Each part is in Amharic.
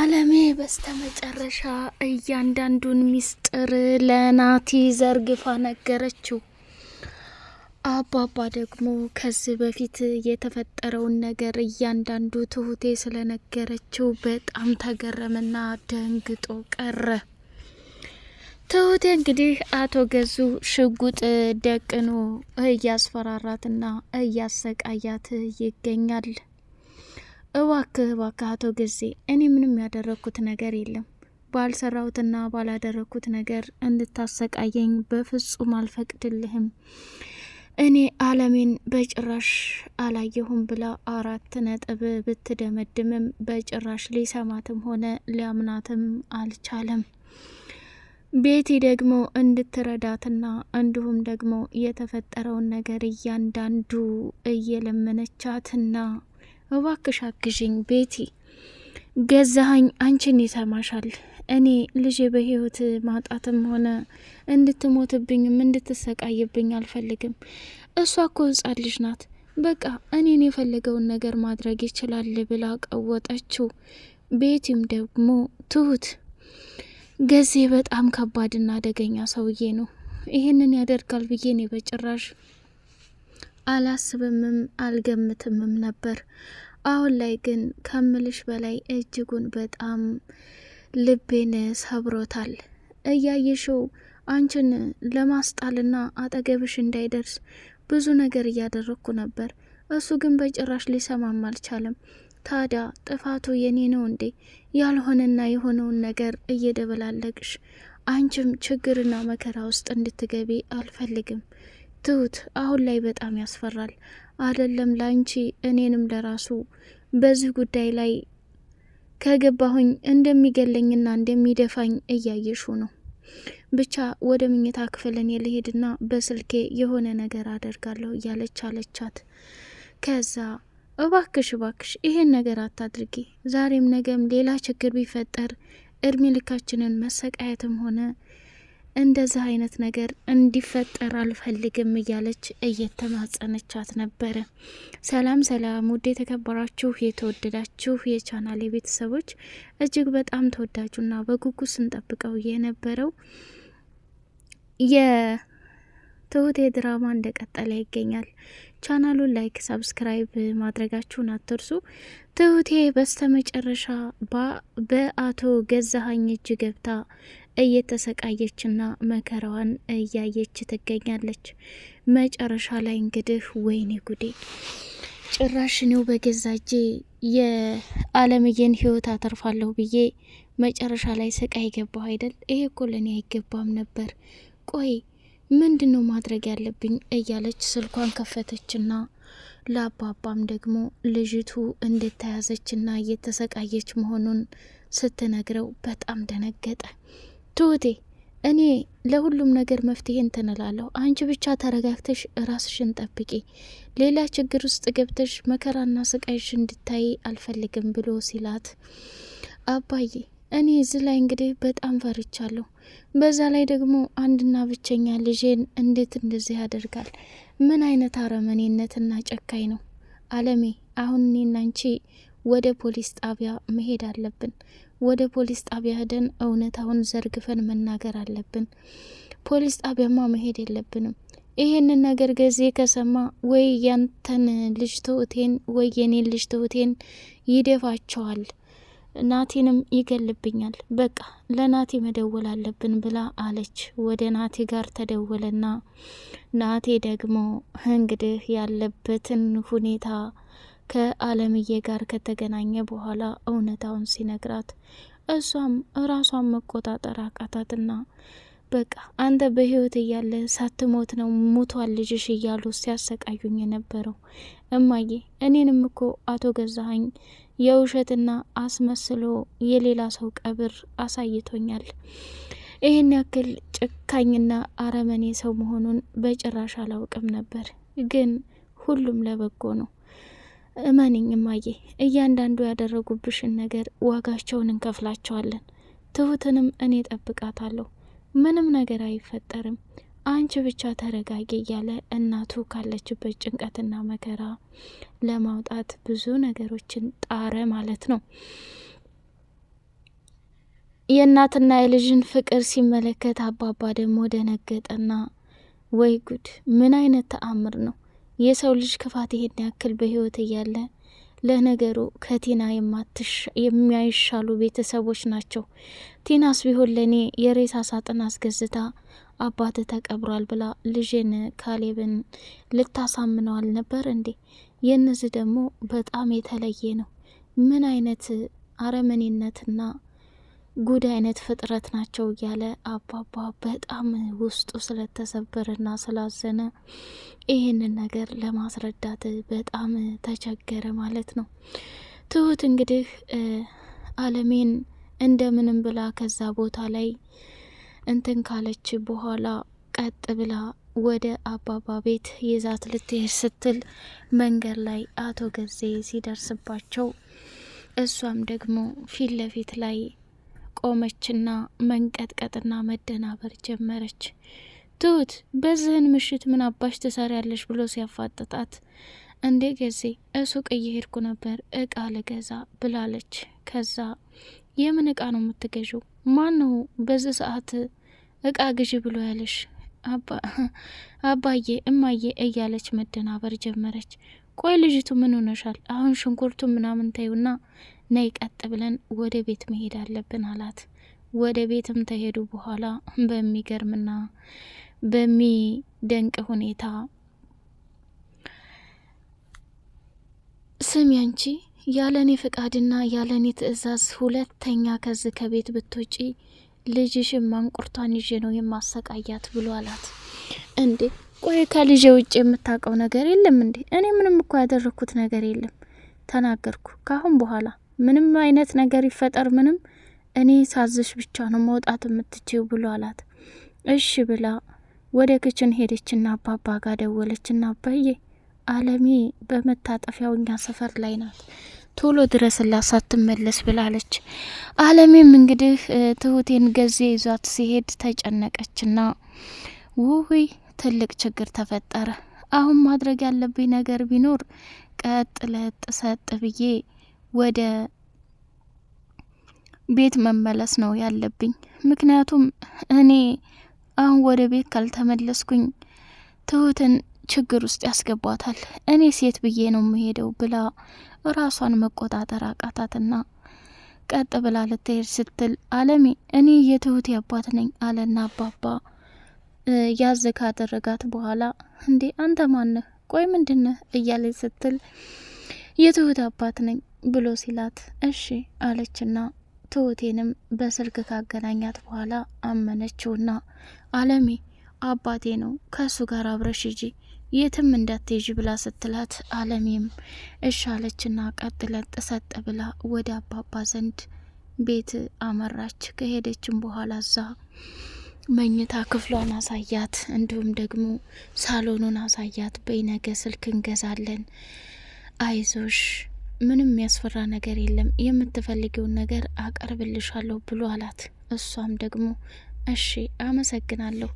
አለሜ በስተመጨረሻ እያንዳንዱን ሚስጥር ለናቲ ዘርግፋ ነገረችው። አባባ ደግሞ ከዚህ በፊት የተፈጠረውን ነገር እያንዳንዱ ትሁቴ ስለነገረችው በጣም ተገረመና ደንግጦ ቀረ። ትሁቴ እንግዲህ አቶ ገዙ ሽጉጥ ደቅኖ እያስፈራራትና እያሰቃያት ይገኛል። እባክህ አቶ ጊዜ እኔ ምንም ያደረኩት ነገር የለም። ባልሰራሁትና ባላደረኩት ነገር እንድታሰቃየኝ በፍጹም አልፈቅድልህም። እኔ አለሜን በጭራሽ አላየሁም ብላ 4 ነጥብ ብትደመድምም በጭራሽ ሊሰማትም ሆነ ሊያምናትም አልቻለም። ቤቲ ደግሞ እንድትረዳትና እንዲሁም ደግሞ የተፈጠረውን ነገር እያንዳንዱ እየለመነቻትና እባክሽ አግዥኝ ቤቲ፣ ገዛኸኝ አንቺን ይሰማሻል። እኔ ልጄ በህይወት ማጣትም ሆነ እንድትሞትብኝም እንድትሰቃይብኝ አልፈልግም። እሷ እኮ ህጻን ልጅ ናት። በቃ እኔን የፈለገውን ነገር ማድረግ ይችላል ብላ ቀወጠችው። ቤቲም ደግሞ ትሁት ገዜ በጣም ከባድና አደገኛ ሰውዬ ነው። ይህንን ያደርጋል ብዬ እኔ በጭራሽ አላስብምም አልገምትምም ነበር። አሁን ላይ ግን ከምልሽ በላይ እጅጉን በጣም ልቤን ሰብሮታል። እያየሽው አንቺን ለማስጣልና አጠገብሽ እንዳይደርስ ብዙ ነገር እያደረግኩ ነበር። እሱ ግን በጭራሽ ሊሰማም አልቻለም። ታዲያ ጥፋቱ የኔ ነው እንዴ? ያልሆነና የሆነውን ነገር እየደበላለቅሽ አንቺም ችግርና መከራ ውስጥ እንድትገቢ አልፈልግም። ትሁት አሁን ላይ በጣም ያስፈራል። አይደለም ላንቺ እኔንም ለራሱ በዚህ ጉዳይ ላይ ከገባሁኝ እንደሚገለኝና እንደሚደፋኝ እያየሹ ነው። ብቻ ወደ ምኝታ ክፍል እኔ ልሄድና በስልኬ የሆነ ነገር አደርጋለሁ እያለች አለቻት። ከዛ እባክሽ ይሄን ነገር አታድርጊ። ዛሬም ነገም ሌላ ችግር ቢፈጠር እድሜ ልካችንን መሰቃየትም ሆነ እንደዚህ አይነት ነገር እንዲፈጠር አልፈልግም እያለች እየተማጸነቻት ነበረ። ሰላም ውድ የተከበራችሁ የተወደዳችሁ የቻናሌ ቤተሰቦች፣ እጅግ በጣም ተወዳጁና በጉጉት ስንጠብቀው የነበረው የትሁቴ ድራማ እንደቀጠለ ይገኛል። ቻናሉን ላይክ፣ ሰብስክራይብ ማድረጋችሁን አትርሱ። ትሁቴ በስተመጨረሻ በአቶ ገዛኸኝ እጅ ገብታ እየተሰቃየችና መከራዋን እያየች ትገኛለች። መጨረሻ ላይ እንግዲህ ወይኔ ጉዴ፣ ጭራሽ ነው በገዛ እጄ የአለምዬን ህይወት አተርፋለሁ ብዬ መጨረሻ ላይ ስቃይ ገባሁ አይደል? ይሄ እኮ ለኔ አይገባም ነበር። ቆይ ምንድነው ማድረግ ያለብኝ እያለች ስልኳን ከፈተችና ለአባባም ደግሞ ልጅቱ እንደተያዘችና እየተሰቃየች መሆኑን ስትነግረው በጣም ደነገጠ። ትሁቴ እኔ ለሁሉም ነገር መፍትሄ እንትንላለሁ፣ አንቺ ብቻ ተረጋግተሽ ራስሽን ጠብቂ፣ ሌላ ችግር ውስጥ ገብተሽ መከራና ስቃይሽ እንድታይ አልፈልግም ብሎ ሲላት፣ አባዬ እኔ እዚህ ላይ እንግዲህ በጣም ፈርቻለሁ። በዛ ላይ ደግሞ አንድና ብቸኛ ልጄን እንዴት እንደዚህ ያደርጋል? ምን አይነት አረመኔነትና ጨካኝ ነው? አለሜ አሁን እኔና አንቺ ወደ ፖሊስ ጣቢያ መሄድ አለብን። ወደ ፖሊስ ጣቢያ ሄደን እውነታውን ዘርግፈን መናገር አለብን። ፖሊስ ጣቢያማ መሄድ የለብንም። ይሄንን ነገር ገዜ ከሰማ ወይ ያንተን ልጅ ትሁቴን ወይ የኔን ልጅ ትሁቴን ይደፋቸዋል፣ ናቲንም ይገልብኛል። በቃ ለናቲ መደወል አለብን ብላ አለች። ወደ ናቲ ጋር ተደወለና ናቲ ደግሞ እንግዲህ ያለበትን ሁኔታ ከአለምዬ ጋር ከተገናኘ በኋላ እውነታውን ሲነግራት እሷም ራሷን መቆጣጠር አቃታትና በቃ አንተ በህይወት እያለ ሳትሞት ነው ሙቷል ልጅሽ እያሉ ሲያሰቃዩኝ የነበረው። እማዬ እኔንም እኮ አቶ ገዛኸኝ የውሸትና አስመስሎ የሌላ ሰው ቀብር አሳይቶኛል። ይህን ያክል ጭካኝና አረመኔ ሰው መሆኑን በጭራሽ አላውቅም ነበር። ግን ሁሉም ለበጎ ነው። እመንኝ እማዬ፣ እያንዳንዱ ያደረጉብሽን ነገር ዋጋቸውን እንከፍላቸዋለን። ትሁትንም እኔ ጠብቃታለሁ። ምንም ነገር አይፈጠርም። አንቺ ብቻ ተረጋጊ እያለ እናቱ ካለችበት ጭንቀትና መከራ ለማውጣት ብዙ ነገሮችን ጣረ ማለት ነው። የእናትና የልጅን ፍቅር ሲመለከት አባባ ደግሞ ደነገጠና ወይ ጉድ! ምን አይነት ተአምር ነው? የሰው ልጅ ክፋት ይሄን ያክል በህይወት እያለ ለነገሩ ከቲና የማይሻሉ ቤተሰቦች ናቸው። ቲናስ ቢሆን ለእኔ የሬሳ ሳጥን አስገዝታ አባት ተቀብሯል ብላ ልጅን ካሌብን ልታሳምነው አልነበር እንዴ? የእነዚህ ደግሞ በጣም የተለየ ነው። ምን አይነት አረመኔነትና ጉድ አይነት ፍጥረት ናቸው እያለ አባባ በጣም ውስጡ ስለተሰበረና ስላዘነ ይህንን ነገር ለማስረዳት በጣም ተቸገረ ማለት ነው። ትሁት እንግዲህ አለሜን እንደምንም ብላ ከዛ ቦታ ላይ እንትን ካለች በኋላ ቀጥ ብላ ወደ አባባ ቤት ይዛት ልትሄድ ስትል መንገድ ላይ አቶ ገዜ ሲደርስባቸው እሷም ደግሞ ፊት ለፊት ላይ ቆመችና መንቀጥቀጥና መደናበር ጀመረች። ትሁት በዚህን ምሽት ምን አባሽ ትሰሪያለሽ ብሎ ሲያፋጥጣት እንዴ ገዜ ሱቅ እየሄድኩ ነበር እቃ ልገዛ ብላለች። ከዛ የምን እቃ ነው የምትገዢው? ማን ነው በዚህ ሰዓት እቃ ግዢ ብሎ ያለሽ? አባዬ እማዬ እያለች መደናበር ጀመረች። ቆይ ልጅቱ ምን ሆነሻል? አሁን ሽንኩርቱ ምናምን ተዩና ነይ ቀጥ ብለን ወደ ቤት መሄድ አለብን አላት። ወደ ቤትም ተሄዱ በኋላ በሚገርምና በሚደንቅ ሁኔታ ስሚ አንቺ ያለኔ ፍቃድና ያለኔ ትዕዛዝ ሁለተኛ ከዚህ ከቤት ብትወጪ ልጅሽን ማንቁርቷን ይዤ ነው የማሰቃያት ብሎ አላት። እንዴ ቆይ ከልጄ ውጭ የምታውቀው ነገር የለም እንዴ? እኔ ምንም እኮ ያደረኩት ነገር የለም። ተናገርኩ። ካሁን በኋላ ምንም አይነት ነገር ይፈጠር ምንም እኔ ሳዝሽ ብቻ ነው መውጣት የምትችው ብሎ አላት። እሺ ብላ ወደ ክችን ሄደችና አባባ ጋር ደወለችና አባዬ አለሜ በመታጠፊያው እኛ ሰፈር ላይ ናት፣ ቶሎ ድረስላት ሳትመለስ ብላለች። አለሜም እንግዲህ ትሁቴን ገዜ ይዟት ሲሄድ ተጨነቀችና ውይ ትልቅ ችግር ተፈጠረ። አሁን ማድረግ ያለብኝ ነገር ቢኖር ቀጥ ለጥ ሰጥ ብዬ ወደ ቤት መመለስ ነው ያለብኝ። ምክንያቱም እኔ አሁን ወደ ቤት ካልተመለስኩኝ ትሁትን ችግር ውስጥ ያስገቧታል። እኔ ሴት ብዬ ነው የምሄደው ብላ ራሷን መቆጣጠር አቃታትና ቀጥ ብላ ልትሄድ ስትል አለሜ እኔ የትሁቴ አባት ነኝ አለና አባባ ያዝ ካደረጋት በኋላ እንዴ አንተ ማነህ? ቆይ ምንድነህ? እያለች ስትል የትሁት አባት ነኝ ብሎ ሲላት እሺ አለችና ትሁቴንም በስልክ ካገናኛት በኋላ አመነችውና አለሜ አባቴ ነው ከሱ ጋር አብረሽ ሂጂ የትም እንዳትሄጂ ብላ ስትላት አለሜም እሺ አለችና ቀጥ ለጥ ሰጥ ብላ ወደ አባባ ዘንድ ቤት አመራች። ከሄደችም በኋላ እዛ መኝታ ክፍሏን አሳያት፣ እንዲሁም ደግሞ ሳሎኑን አሳያት። በይነገ ስልክ እንገዛለን፣ አይዞሽ ምንም የሚያስፈራ ነገር የለም፣ የምትፈልጊውን ነገር አቀርብልሻለሁ ብሎ አላት። እሷም ደግሞ እሺ አመሰግናለሁ፣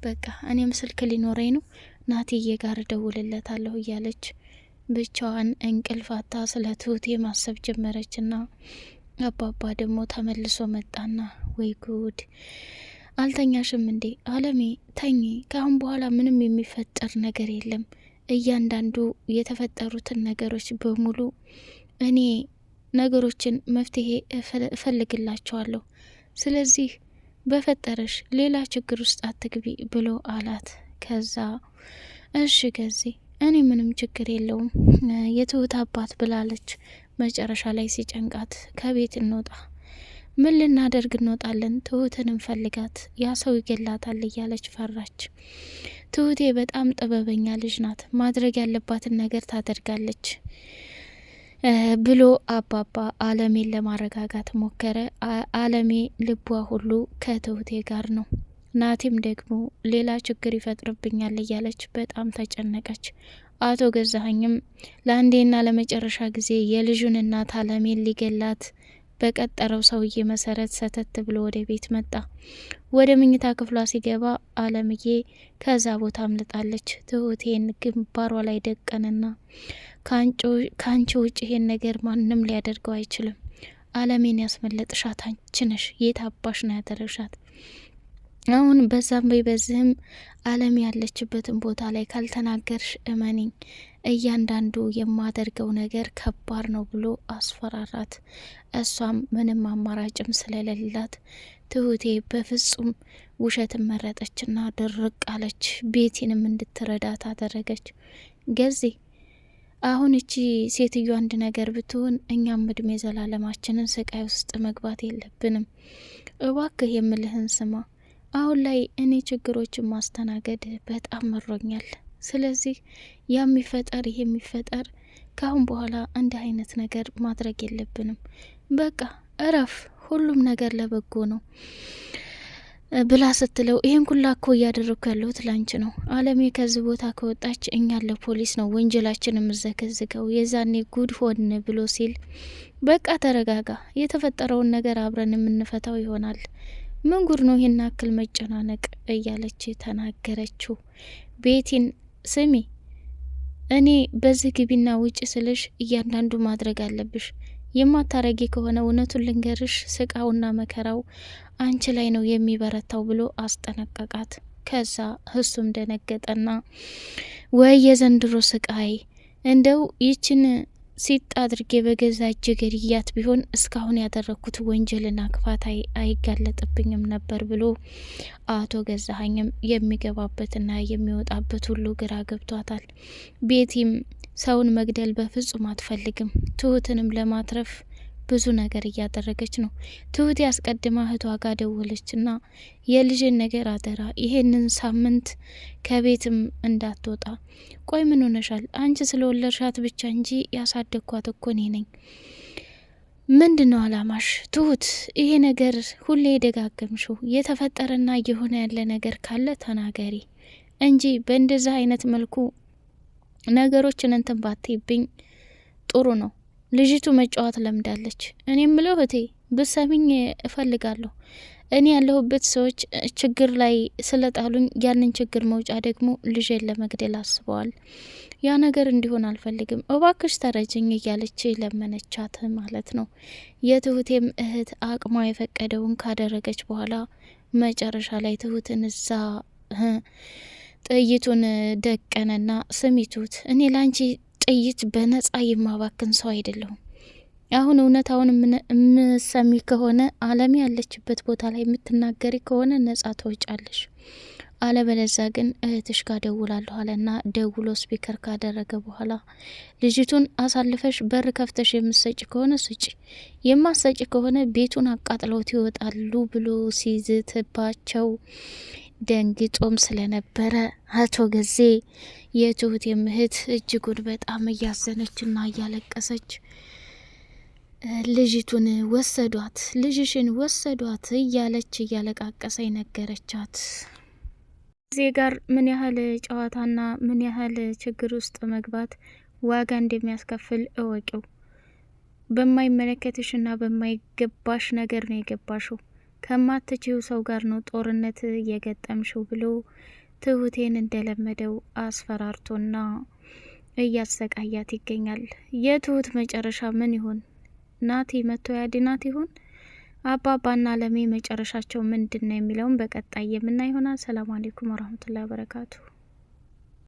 በቃ እኔም ስልክ ሊኖረኝ ነው ናትዬ ጋር እደውልለታለሁ እያለች ብቻዋን እንቅልፋታ ስለ ትሁቴ ማሰብ ጀመረችና አባባ ደግሞ ተመልሶ መጣና ወይ ጉድ አልተኛሽም እንዴ? አለሜ ተኚ፣ ካሁን በኋላ ምንም የሚፈጠር ነገር የለም። እያንዳንዱ የተፈጠሩትን ነገሮች በሙሉ እኔ ነገሮችን መፍትሄ እፈልግላቸዋለሁ። ስለዚህ በፈጠረሽ ሌላ ችግር ውስጥ አትግቢ ብሎ አላት። ከዛ እሺ ገዜ እኔ ምንም ችግር የለውም የትሁት አባት ብላለች። መጨረሻ ላይ ሲጨንቃት ከቤት እንውጣ፣ ምን ልናደርግ እንወጣለን? ትሁትን እንፈልጋት፣ ያ ሰው ይገላታል እያለች ፈራች። ትሁቴ በጣም ጥበበኛ ልጅ ናት፣ ማድረግ ያለባትን ነገር ታደርጋለች ብሎ አባባ አለሜን ለማረጋጋት ሞከረ። አለሜ ልቧ ሁሉ ከትሁቴ ጋር ነው። ናቲም ደግሞ ሌላ ችግር ይፈጥርብኛል እያለች በጣም ተጨነቀች። አቶ ገዛኸኝም ለአንዴና ለመጨረሻ ጊዜ የልጁን እናት አለሜን ሊገላት በቀጠረው ሰውዬ መሰረት ሰተት ብሎ ወደ ቤት መጣ። ወደ መኝታ ክፍሏ ሲገባ አለምዬ ከዛ ቦታ አምልጣለች። ትሁቴን ግንባሯ ላይ ደቀንና ከአንቺ ውጭ ይሄን ነገር ማንም ሊያደርገው አይችልም፣ አለሜን ያስመለጥሻት አንቺ ነሽ። የት አባሽ ነው ያደረግሻት? አሁን በዛም በዚህም አለም ያለችበትን ቦታ ላይ ካልተናገርሽ እመኒኝ እያንዳንዱ የማደርገው ነገር ከባድ ነው ብሎ አስፈራራት። እሷም ምንም አማራጭም ስለሌላት ትሁቴ በፍጹም ውሸትን መረጠችና ድርቅ አለች። ቤቲንም እንድትረዳት አደረገች። ገዜ አሁን እቺ ሴትዮ አንድ ነገር ብትሆን እኛም እድሜ ዘላለማችንን ስቃይ ውስጥ መግባት የለብንም። እባክህ የምልህን ስማ። አሁን ላይ እኔ ችግሮችን ማስተናገድ በጣም መሮኛል። ስለዚህ የሚፈጠር ይሄ የሚፈጠር ካሁን በኋላ እንዲህ አይነት ነገር ማድረግ የለብንም። በቃ እረፍ፣ ሁሉም ነገር ለበጎ ነው ብላ ስትለው ይሄን ኩላ እኮ እያደረግኩ ያለሁት ላንቺ ነው። አለሜ ከዚህ ቦታ ከወጣች እኛን ለፖሊስ ነው ወንጀላችን የምዘከዝገው፣ የዛኔ ጉድ ሆን ብሎ ሲል በቃ ተረጋጋ፣ የተፈጠረውን ነገር አብረን የምንፈታው ይሆናል። ምን ጉድ ነው ይሄን አክል መጨናነቅ እያለች ተናገረችው። ቤቲን ስሚ፣ እኔ በዚህ ግቢና ውጭ ስልሽ እያንዳንዱ ማድረግ አለብሽ። የማታረጊ ከሆነ እውነቱን ልንገርሽ ስቃውና መከራው አንቺ ላይ ነው የሚበረታው ብሎ አስጠነቀቃት። ከዛ እሱም ደነገጠና ወይ የዘንድሮ ስቃይ፣ እንደው ይችን ሲጥ አድርጌ በገዛ እጅ ገድያት ቢሆን እስካሁን ያደረግኩት ወንጀልና ክፋት አይጋለጥብኝም ነበር ብሎ አቶ ገዛኸኝም የሚገባበትና የሚወጣበት ሁሉ ግራ ገብቷታል። ቤቲም ሰውን መግደል በፍጹም አትፈልግም። ትሁትንም ለማትረፍ ብዙ ነገር እያደረገች ነው። ትሁት ያስቀድማ እህቷ ጋር ደወለችና የልጅን ነገር አደራ፣ ይሄንን ሳምንት ከቤትም እንዳትወጣ። ቆይ ምን ሆነሻል? አንቺ ስለወለድሻት ብቻ እንጂ ያሳደግኳት እኮ እኔ ነኝ። ምንድን ነው አላማሽ? ትሁት ይሄ ነገር ሁሌ የደጋገምሽው የተፈጠረና እየሆነ ያለ ነገር ካለ ተናገሪ እንጂ በእንደዚህ አይነት መልኩ ነገሮችን እንትን ባትይብኝ ጥሩ ነው። ልጅቱ መጫወት ለምዳለች። እኔ ምለው እህቴ ብሰሚኝ እፈልጋለሁ። እኔ ያለሁበት ሰዎች ችግር ላይ ስለጣሉኝ ያንን ችግር መውጫ ደግሞ ልጄን ለመግደል አስበዋል። ያ ነገር እንዲሆን አልፈልግም፣ እባክሽ ተረጅኝ እያለች ለመነቻት ማለት ነው። የትሁቴም እህት አቅሟ የፈቀደውን ካደረገች በኋላ መጨረሻ ላይ ትሁትን እዛ ጥይቱን ደቀነና ስሚ ትሁት፣ እኔ ላንቺ ጥይት በነጻ የማባክን ሰው አይደለሁም። አሁን እውነታውን የምሰሚ ከሆነ አለሜ ያለችበት ቦታ ላይ የምትናገሪ ከሆነ ነጻ ትወጫለሽ፣ አለበለዛ ግን እህትሽ ጋር ደውላለሁ አለና ደውሎ ስፒከር ካደረገ በኋላ ልጅቱን አሳልፈሽ በር ከፍተሽ የምሰጭ ከሆነ ስጪ፣ የማሰጭ ከሆነ ቤቱን አቃጥለውት ይወጣሉ ብሎ ሲዝትባቸው ደንግጦም ስለነበረ አቶ ገዜ የትሁት እህት እጅጉን በጣም እያዘነችና እያለቀሰች ልጅቱን ወሰዷት፣ ልጅሽን ወሰዷት እያለች እያለቃቀሰ ነገረቻት። እዚህ ጋር ምን ያህል ጨዋታና ምን ያህል ችግር ውስጥ መግባት ዋጋ እንደሚያስከፍል እወቂው። በማይመለከትሽና በማይገባሽ ነገር ነው የገባሽው፣ ከማትችው ሰው ጋር ነው ጦርነት የገጠምሽው ብሎ ትሁቴን እንደለመደው አስፈራርቶና እያሰቃያት ይገኛል። የትሁት መጨረሻ ምን ይሆን? ናቲ መጥቶ ያድናት ይሆን? አባባና አለሜ መጨረሻቸው ምንድን ነው የሚለውን በቀጣይ የምናይ ይሆናል። ሰላም አለይኩም ወራህመቱላሂ ወበረካቱ።